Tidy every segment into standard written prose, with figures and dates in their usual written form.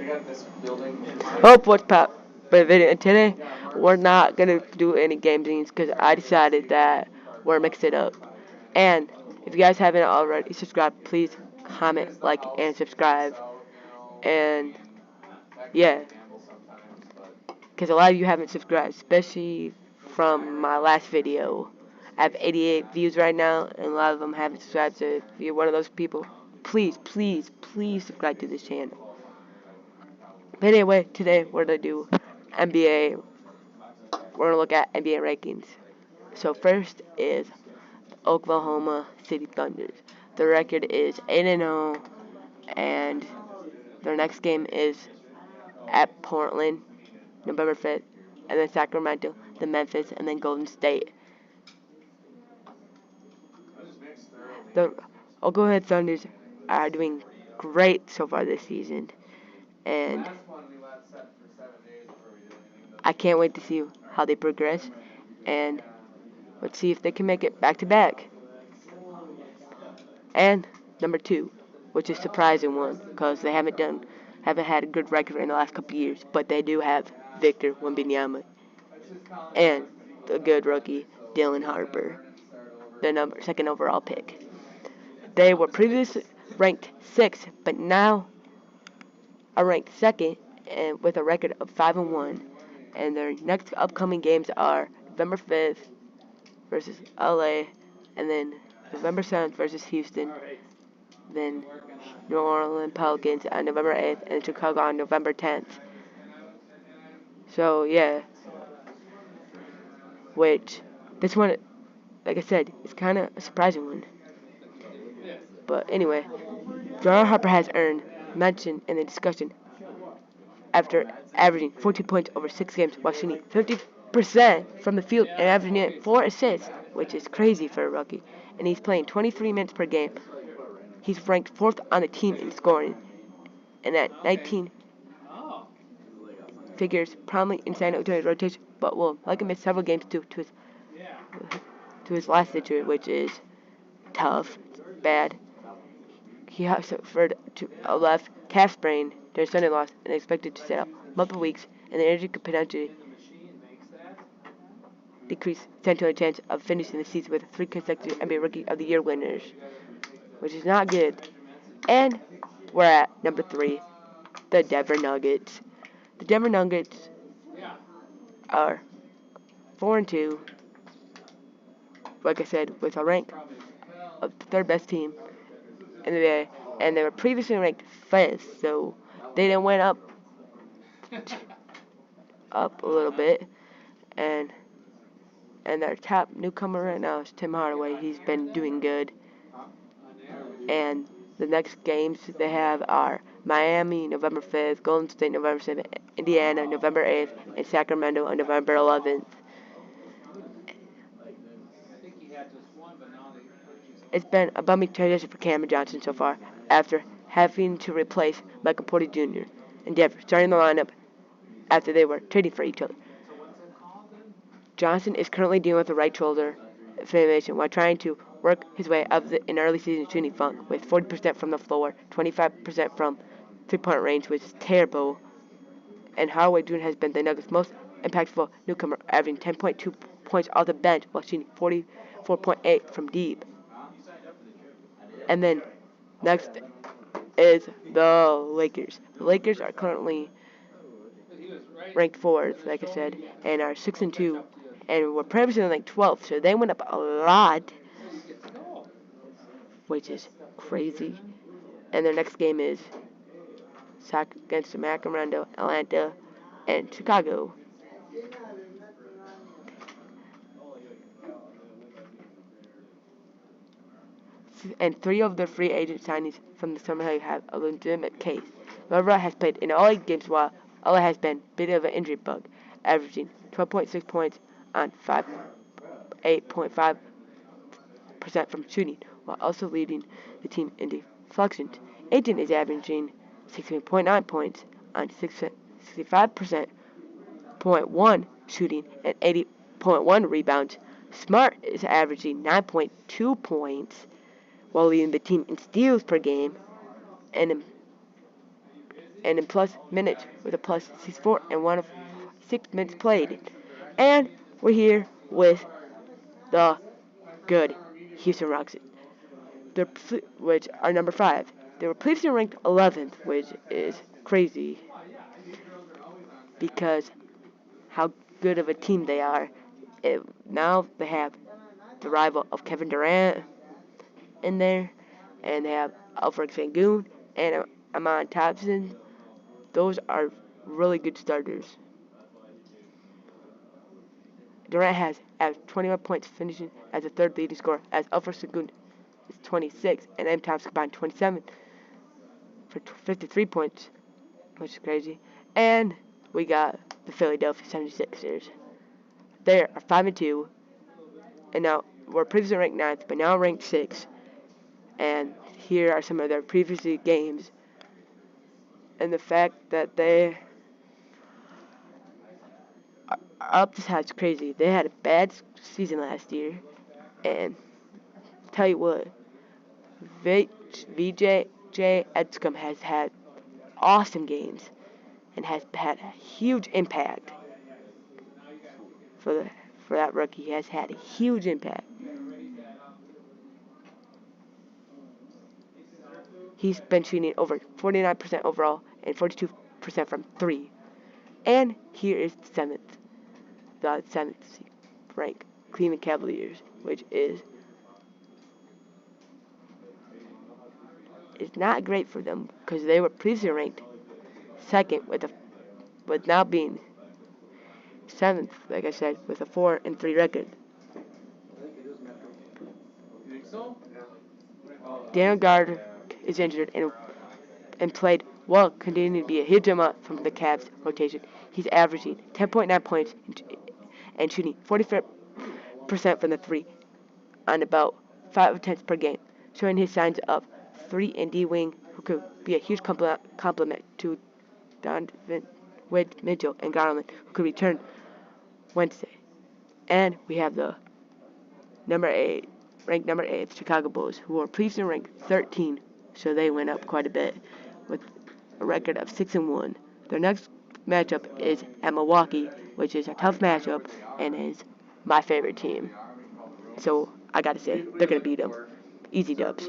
Hope what's pop. But video today, we're not gonna do any game scenes because I decided that we're mixing it up. And if you guys haven't already subscribed, please comment, like, and subscribe. And yeah, because a lot of you haven't subscribed, especially from my last video. I have 88 views right now, and a lot of them haven't subscribed. So if you're one of those people, please, please, please subscribe to this channel. But anyway, today we're gonna do NBA. We're gonna look at NBA rankings. So first is Oklahoma City Thunders. The record is 8-0, and their next game is at Portland, November 5th, and then Sacramento, then Memphis, and then Golden State. The Oklahoma Thunders are doing great so far this season, and I can't wait to see how they progress, and let's see if they can make it back to back. And number 2, which is a surprising one because they haven't had a good record in the last couple years, but they do have Victor Wembanyama and the good rookie Dylan Harper, the second overall pick. They were previously ranked 6th, but now are ranked 2nd and with a record of 5-1. And their next upcoming games are November 5th versus LA, and then November 7th versus Houston, then New Orleans Pelicans on November 8th, and Chicago on November 10th. So yeah, which this one, like I said, is kind of a surprising one. But anyway, Dylan Harper has earned mention in the discussion after averaging 14 points over 6 games while shooting 50% from the field and averaging 4 assists, which is crazy for a rookie. And he's playing 23 minutes per game. He's ranked 4th on the team in scoring, and at 19 figures prominently in San Antonio's rotation, but will likely miss several games due to his last injury, which is tough, bad. He has suffered a left calf sprain during Sunday loss and is expected to sit out multiple weeks, and the injury could potentially decrease San Antonio's chance of finishing the season with 3 consecutive NBA Rookie of the Year winners, which is not good. And we're at number 3, the Denver Nuggets. The Denver Nuggets are 4-2, like I said, with a rank of the 3rd best team in the NBA, and they were previously ranked 5th, so they then went up a little bit, and their top newcomer right now is Tim Hardaway. He's been doing good, and the next games they have are Miami, November 5th, Golden State, November 7th, Indiana, November 8th, and Sacramento on November 11th. It's been a bumpy transition for Cameron Johnson so far, after having to replace Michael Porter Jr. and Denver, starting the lineup after they were trading for each other. Johnson is currently dealing with a right shoulder inflammation while trying to work his way out of an early season shooting funk with 40% from the floor, 25% from three-point range, which is terrible. And Hardaway Jr. has been the Nuggets' most impactful newcomer, averaging 10.2 points off the bench while shooting 44.8 from deep. And then next is the Lakers. The Lakers are currently ranked 4th, like I said, and are 6-2, and were previously ranked 12th, so they went up a lot, which is crazy. And their next game is against Sacramento, Atlanta, and Chicago. And 3 of the free agent signings from the summer have a legitimate case. Rivera has played in all 8 games while Ola has been a bit of an injury bug, averaging 12.6 points on 8.5% from shooting, while also leading the team in deflections. Aiton is averaging 16.9 points on 65.1 shooting and 80.1 rebounds. Smart is averaging 9.2 points while leading the team in steals per game, and and in plus minutes with a plus 64 and 1 of 6 minutes played. And we're here with the good Houston Rockets, which are number 5. They were previously ranked 11th, which is crazy because how good of a team they are. Now they have the rival of Kevin Durant in there, and they have Alfred Sengun and Amon Thompson. Those are really good starters. Durant has averaged 21 points, finishing as the third leading scorer, as Alfred Sengun is 26, and M. Thompson combined 27 for 53 points, which is crazy. And we got the Philadelphia 76ers. They are 5-2, and now we're previously ranked 9th, but now ranked 6th. And here are some of their previous games, and the fact that they are up to how it's crazy. They had a bad season last year, and tell you what, VJ Edgecombe has had awesome games and has had a huge impact for that rookie. He has had a huge impact. He's been shooting over 49% overall and 42% from 3. And here is the 7th rank Cleveland Cavaliers, which is not great for them because they were previously ranked 2nd with now being 7th, like I said, with a 4-3 record. Daniel Gardner is injured and played well, continuing to be a huge amount from the Cavs rotation. He's averaging 10.9 points and shooting 44% from the 3 on about 5 attempts per game, showing his signs of 3 and D wing, who could be a huge complement to Donovan Mitchell and Garland, who could return Wednesday. And we have the ranked number 8 Chicago Bulls, who were previously ranked 13, so they went up quite a bit with a record of 6-1. Their next matchup is at Milwaukee, which is a tough matchup and is my favorite team. So I gotta say, they're gonna beat them. Easy dubs.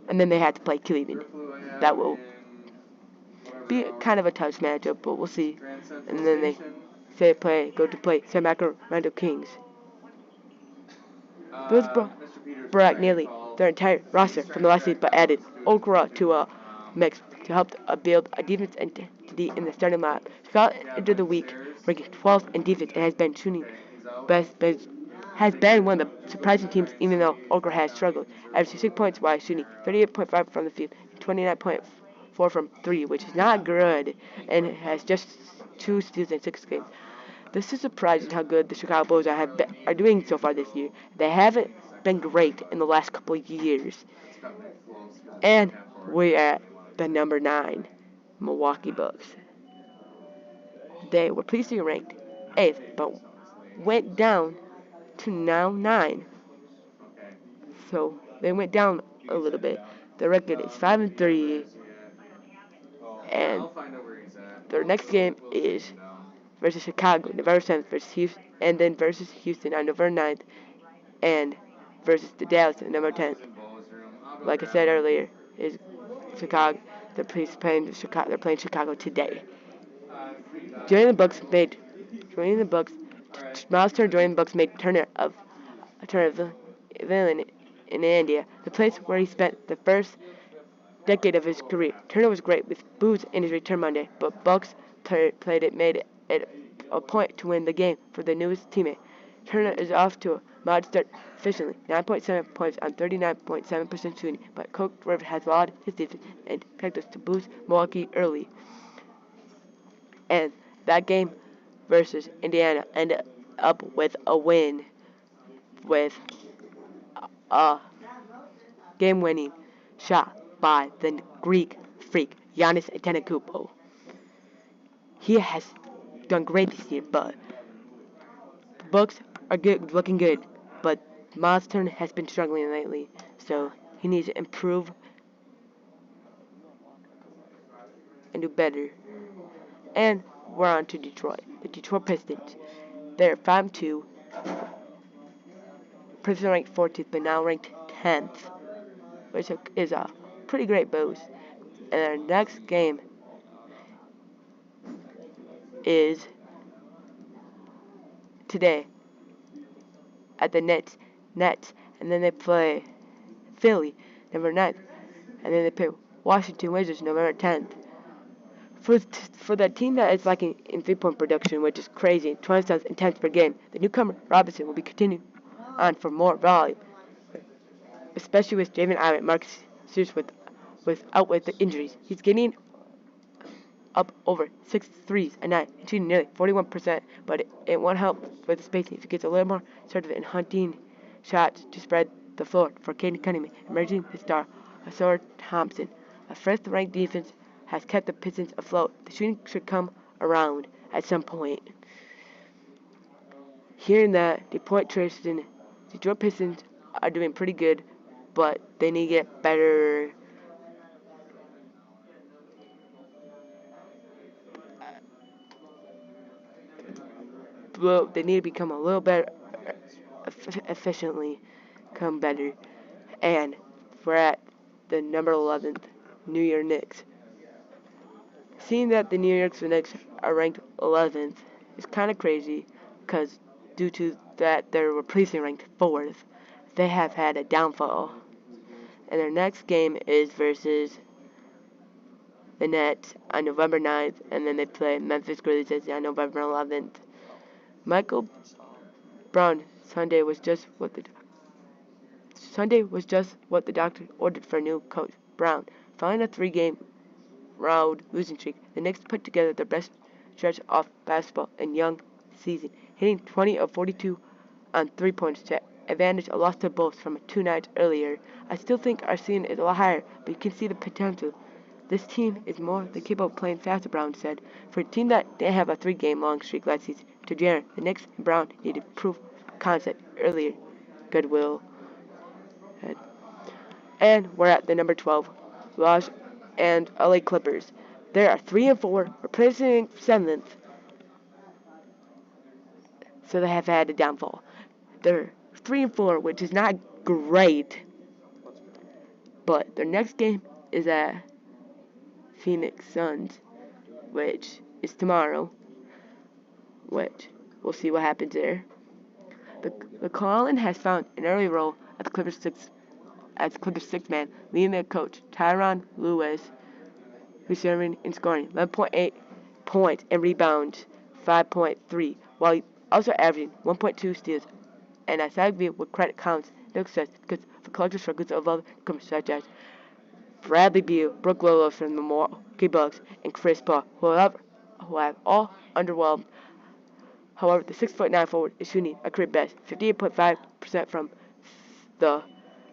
And then they have to play Cleveland. That will be kind of a tough matchup, but we'll see. And then they go to play Sacramento Kings. Bills brought nearly their entire roster from the last season, but added Okra to a mix to help build a defense entity in the starting lineup. Chicago entered the week ranking 12th in defense and has been shooting has been one of the surprising teams, even though Okra has struggled. Averaging 6 points while shooting 38.5 from the field and 29.4 from 3, which is not good, and has just 2 steals in 6 games. This is surprising how good the Chicago Bulls are doing so far this year. They haven't been great in the last couple of years. And we're at the number 9 Milwaukee Bucks. They were previously ranked 8th, but went down to now 9. So they went down a little bit. Their record is 5-3, and their next game is versus Chicago, November 7th, versus Houston, and then versus Houston on November 9th, and versus the Dallas on November 10th. Like I said earlier, is Chicago. They're playing Chicago today. Joining the Bucks, Miles Turner joining the Bucks made Turner of villain in India, the place where he spent the first decade of his career. Turner was great with booze in his return Monday, but Bucks made it a point to win the game for the newest teammate. Turner is off to a modest start efficiently, 9.7 points on 39.7% shooting, but Coach Rivers has allowed his defense and practice to boost Milwaukee early. And that game versus Indiana ended up with a win with a game-winning shot by the Greek freak Giannis Antetokounmpo. He has done great this year, but the Bucks are looking good, but Miles Turner has been struggling lately, so he needs to improve and do better. And we're on to Detroit. The Detroit Pistons. They're 5-2. Previously ranked 14th, but now ranked 10th, which is a pretty great boost. And their next game is today at the Nets, and then they play Philly, November 9th, and then they play Washington Wizards, November 10th. For that team that is lacking in 3-point production, which is crazy, 27th and 10th per game, the newcomer Robinson will be continuing on for more volume, especially with Javen Ivey, Marcus Sears out with the injuries. He's getting up over 6 threes a night, shooting nearly 41%, but it won't help with the spacing if he gets a little more assertive in hunting shots to spread the floor for Caden Cunningham, emerging the star, Asor Thompson. A first-ranked defense has kept the Pistons afloat. The shooting should come around at some point. Hearing that, Detroit Pistons are doing pretty good, but they need to get better. Well, they need to become a little better, efficiently, come better. And we're at the number 11th, New York Knicks. Seeing that the New York Knicks are ranked 11th is kind of crazy, because due to that they were previously ranked 4th, they have had a downfall. And their next game is versus the Nets on November 9th, and then they play Memphis Grizzlies on November 11th. Michael Brown Sunday was just what the doctor ordered for new coach Brown. Following a 3-game round losing streak, the Knicks put together their best stretch of basketball in young season, hitting 20 of 42 on 3-pointers to advantage a loss to Bulls from 2 nights earlier. I still think our ceiling is a lot higher, but you can see the potential. This team is more than capable of playing faster, Brown said. For a team that didn't have a 3-game long streak last season, to Jaren, the Knicks and Brown needed proof of concept earlier. Goodwill. And we're at the number 12, Los and LA Clippers. They are 3-4, replacing 7th, so they have had a downfall. They're 3-4, which is not great, but their next game is at Phoenix Suns, which is tomorrow, which we'll see what happens there. The Colin has found an early role at the Clippers sixth man, leading their coach Tyronn Lewis, who's serving in scoring 11.8 points and rebounds 5.3, while also averaging 1.2 steals. And as I view with credit counts, no success because the collective struggles of other newcomers such as Bradley Beal, Brook Lopez from the Milwaukee Bucks, and Chris Paul, who have all underwhelmed. However, the 6'9" forward is shooting a career best, 58.5% from the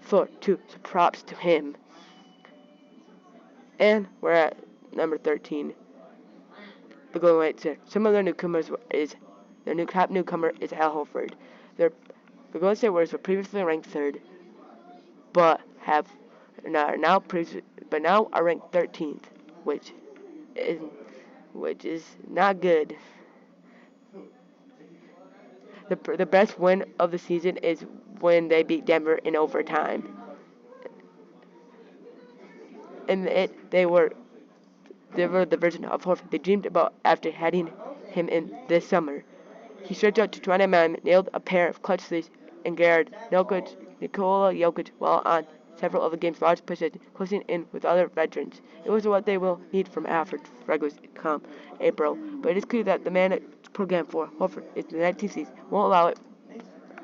floor, too, so props to him. And we're at number 13, the Golden State Warriors. Some of their newcomers top newcomer is Al Horford. The Golden State Warriors were previously ranked 3rd, but now are ranked 13th, which is not good. The best win of the season is when they beat Denver in overtime. And they were the version of Horford they dreamed about after having him in this summer. He stretched out to 29, nailed a pair of clutch threes, and guarded Nikola Jokic while on several of the game's large pushes, closing in with other veterans. It was what they will need from Alfred regulars come April, but it is clear that the man program for Horford is the 19th season won't allow it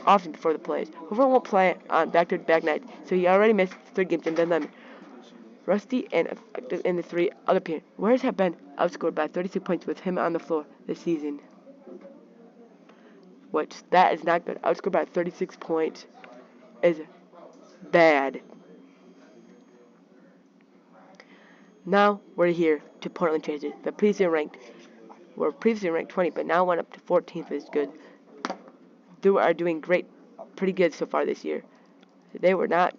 often before the plays. Horford won't play on back-to-back nights, so he already missed 3 games in the limit. Rusty and effective in the 3 other periods. Warriors have been outscored by 32 points with him on the floor this season, which that is not good. Outscored by 36 points is bad. Now we're here to Portland Trailblazers. Were previously ranked 20, but now went up to 14th is good. They are doing pretty good so far this year. They were not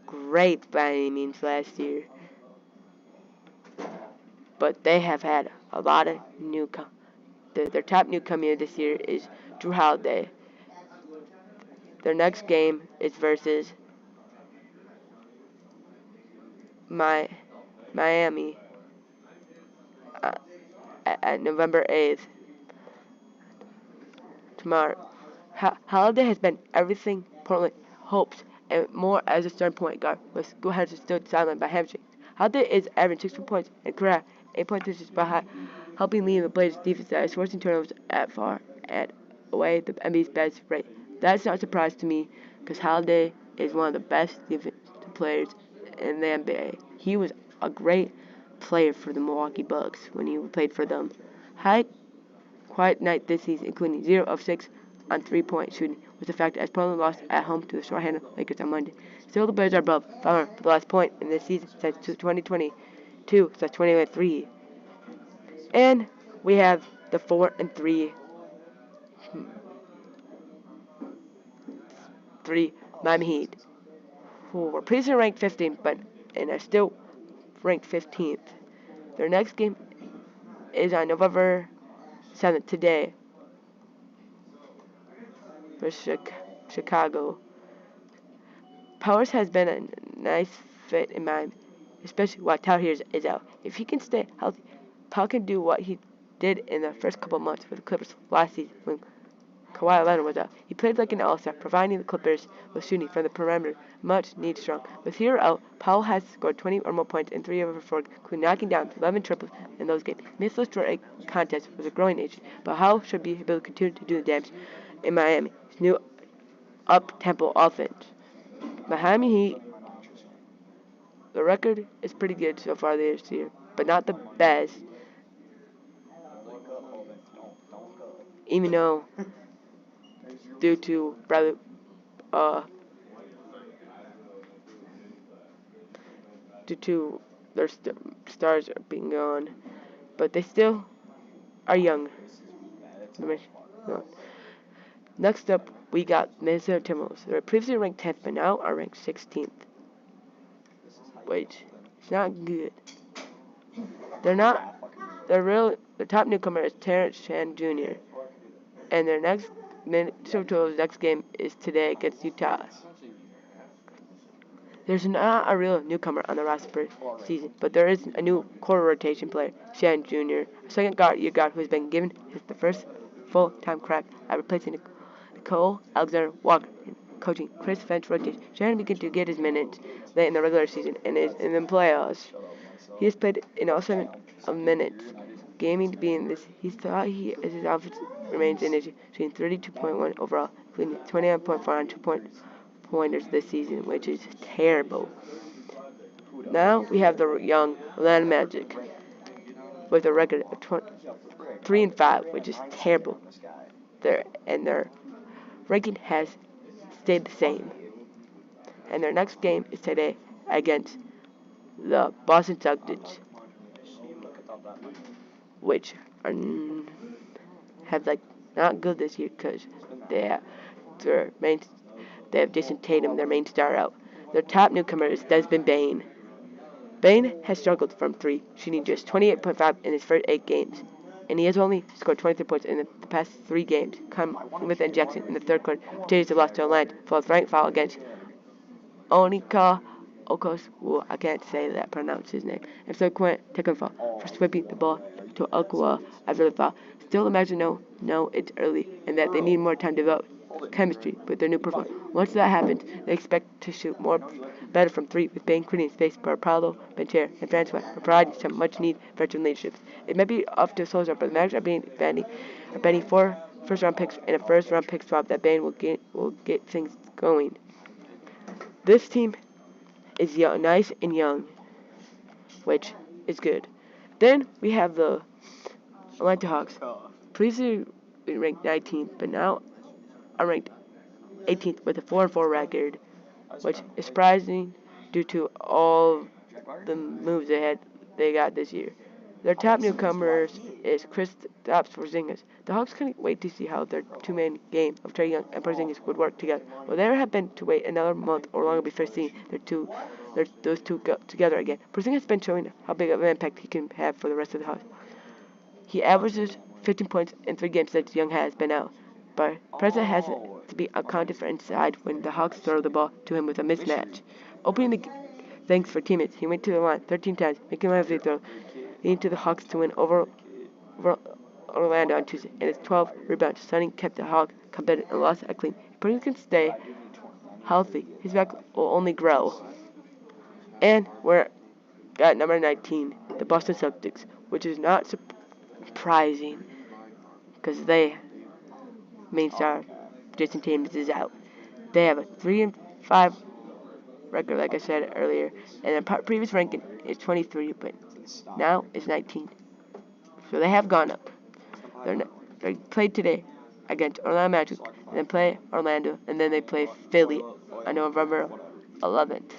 great by any means last year. but they have had a lot of their top newcomer this year is Drew Holiday. Their next game is versus Miami uh, at November 8th, tomorrow. Holiday has been everything Portland hopes and more as a starting point guard, but school has stood sidelined by hamstrings. Holiday is averaging 6 points and career 8 points assists behind, helping lead the Blazers defense that is forcing turnovers at far and away the NBA's best rate. That's not a surprise to me because Holiday is one of the best defensive players in the NBA. He was a great player for the Milwaukee Bucks when he played for them. High quiet night this season, including 0 of 6 on 3-point shooting, was the fact as Portland lost at home to the short-handed Lakers on Monday. Still, the Bears are above 500 for the last point in this season since 2022, so that's 20-3. And we have the 4-3 Miami Heat, who were previously ranked 15th, but and are still ranked 15th. Their next game is on November 7th today for Chicago. Powers has been a nice fit in Miami, especially while Tyler is out. If he can stay healthy, Powell can do what he did in the first couple months for the Clippers last season when Kawhi Leonard was out. He played like an all-star, providing the Clippers with shooting from the perimeter, much need strong. With Hero out, Powell has scored 20 or more points in 3 of 4, including knocking down 11 triples in those games. Missile short contest was a growing issue, but Powell should be able to continue to do the damage in Miami's new up-tempo offense. Miami Heat, the record is pretty good so far this year, but not the best. Even though, due to their stars being gone, but they still are young. Next up, we got Minnesota Timberwolves. They were previously ranked 10th, but now are ranked 16th. Which is not good. They're not. The top newcomer is Terrence Shannon Jr. And their next Minnesota's next game is today against Utah. There's not a real newcomer on the roster per season, but there is a new core rotation player, Shannon Jr., a second year guard who has been given the first full-time crack at replacing Nicole Alexander-Walker and coaching Chris Finch rotation. Shannon began to get his minutes late in the regular season and is in the playoffs. He has played in all 7 of minutes, gaming to be in this. He thought his offense remains an issue, shooting 32.1 overall, including 29.4 on 2-pointers this season, which is terrible. Now we have the young Orlando Magic with a record of 3-5, which is terrible. Their ranking has stayed the same. And their next game is today against the Boston Celtics, which have not good this year because they have Jason Tatum, their main star, out. Their top newcomer is Desmond Bane. Bane has struggled from 3, shooting just 28.5 in his first 8 games, and he has only scored 23 points in the past 3 games, come with an injection in the third quarter. Potatoes have lost to Atlanta for a frank foul against Onika Okos, I can't say that, pronounce his name, and so Quint taking foul for sweeping the ball to Okwa after the foul. Still, imagine no, it's early, and that they need more time to develop chemistry with their new performer. Once that happens, they expect to shoot better from 3, with Bane creating space for Paulo Banchero and Francois providing some much-needed veteran leadership. It may be off to a slow start, but the Magic are betting 4 first-round picks and a first-round pick swap that Bane will get things going. This team is young, nice and young, which is good. Then we have the Atlanta Hawks. Previously ranked 19th, but now are ranked 18th with a 4-4 record, which is surprising due to all the moves they got this year. Their top newcomers is Kristaps Porzingis. The Hawks couldn't wait to see how their two-man game of Trae Young and Porzingis would work together. Well, there have been to wait another month or longer before seeing their two those two go together again. Porzingis has been showing how big of an impact he can have for the rest of the Hawks. He averages 15 points in 3 games since Young has been out, but Preza has to be accounted for inside when the Hawks throw the ball to him with a mismatch. Opening the thanks for teammates, he went to the line 13 times, making one free throw, leading to the Hawks to win over Orlando on Tuesday, and his 12 rebounds. Sonny kept the Hawks competitive and lost at clean. If Porzingis can stay healthy, his back will only grow. And we're at number 19, the Boston Celtics, which is not surprising because they main star Jason Tatum is out. They have a 3-5 record, like I said earlier, and their previous ranking is 23, but now it's 19. So they have gone up. They played today against Orlando Magic, and then play Orlando, and then they play Philly on November 11th.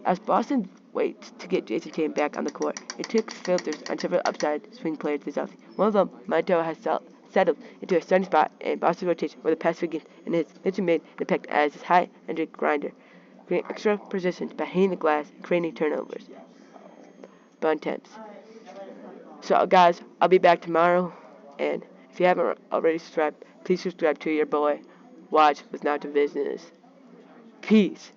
As Boston waits to get Jason Tatum back on the court, it takes filters on several upside swing players this offseason. One of them, Monto, has settled into a starting spot in Boston's rotation over the past few games, and has literally made an impact as his high-energy grinder, creating extra positions by hitting the glass and creating turnovers. Bun temps. So, guys, I'll be back tomorrow, and if you haven't already subscribed, please subscribe to your boy. Watch with Not to Business. Peace.